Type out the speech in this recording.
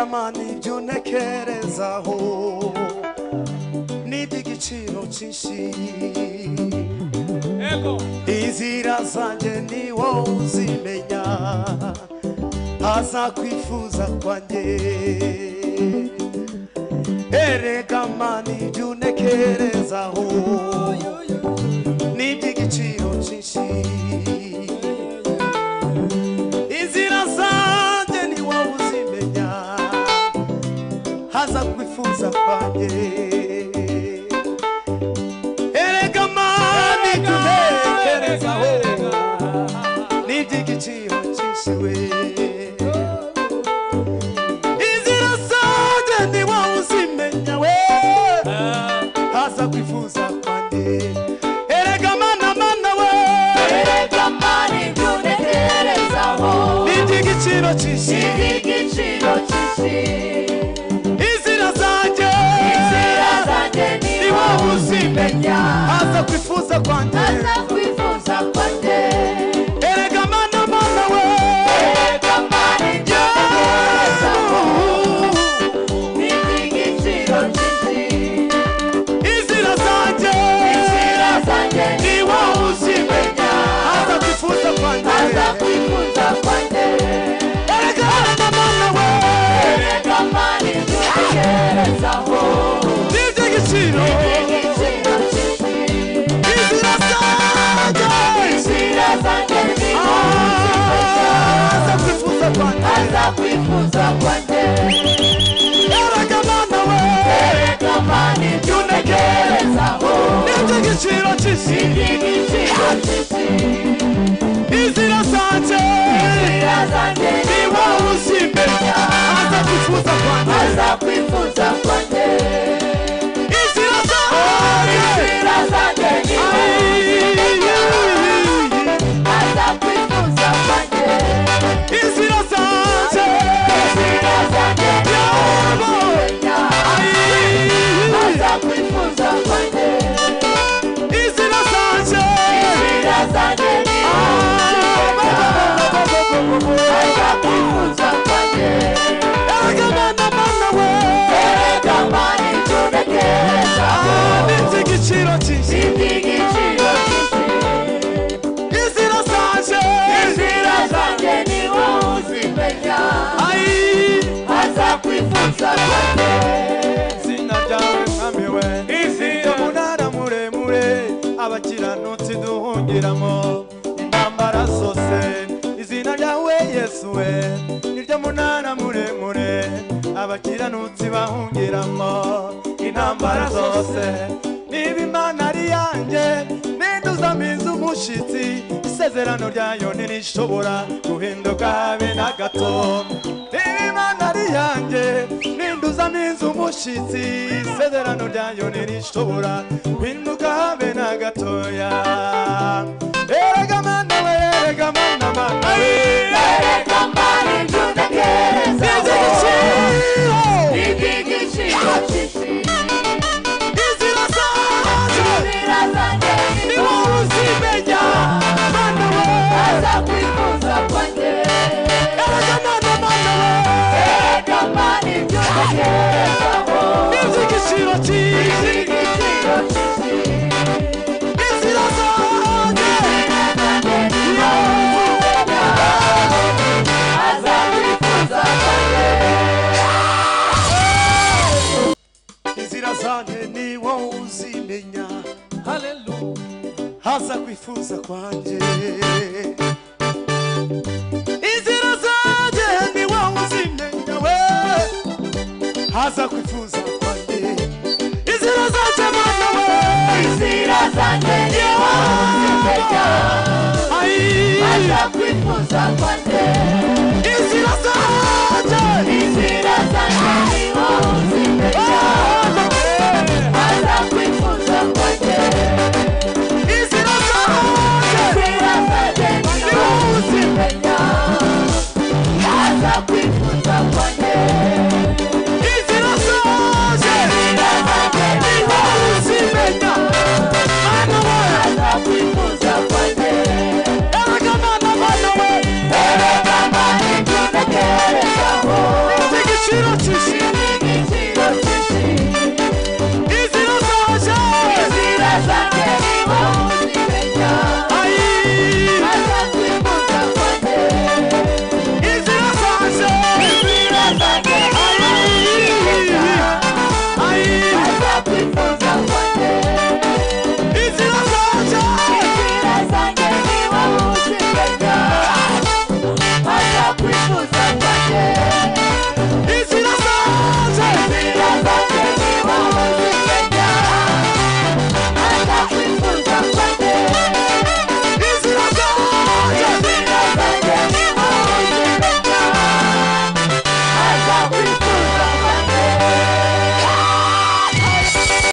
erega mani byunekerezaho n'iby'igiciro cyinshi inzira zanjye ni wowe uzimenya haza kwifuza kwanjye erega mani byunekerezaho n'iby'igiciro cyinshi inzira zanjye ni wowe uzimenya haza kwifuza kwanjye erega mani byunekerezaho n'iby'igiciro cyinshi we inzira zanjye ni wowe uzimenya we haza kwifuza kwanjye erega mana we erega mani byunekerezaho n'iby'igiciro cyinshi inzira zanjye ni wowe uzimenya haza kwifuza kwanjye erega mana we erega mani byunekerezaho n'iby'igiciro cyinshi inzira zanjye ni wowe uzimenya haza kwifuza kwanjye erega mana we erega mani byunekerezaho n'iby'igiciro inzira zanjye ni wowe haza kwifuza kwanjye erega mana we erega mani byunekerezaho n'iby'igiciro cyinshi inzira zanjye ni wowe uzimenya haza kwifuza kwanjye inzira zanjye ni inzira zanjye inzira zanjye erega mana we n'iby'igiciro cyinshi inzira zanjye izina ryawe mwami we izina munara muremure abakiranutsi duhungiramo intambara zose izina ryawe Yesu we niryo munara muremure abakiranutsi bahungiramo intambara zose niba imana ari yanjye ninduzamiza umushitsi isezerano ryayo ntirishobora guhinduka habe na gato niba imana ari yanjye ninduzamiza umushitsi isezerano ryayo ntirishobora guhinduka habe na gatoya erega mana we erega mana we erega mani byunekerezaho n'iby'igiciro cyinshi inzira zanjye ni wowe uzimenya mana we haza kwifuza kwanjye erega mana we erega mani byunekerezaho n'iby'igiciro cyinshi inzira zanjye haza kwifuza kwanjye inzira zanjye ni wowe uzimenya haza kwifuza kwanjye inzira zanjye ni wowe uzimenya we haza kwifuza kwanjye inzira zanjye mana we inzira zanjye ni wowe uzimenya haza kwifuza kwanjye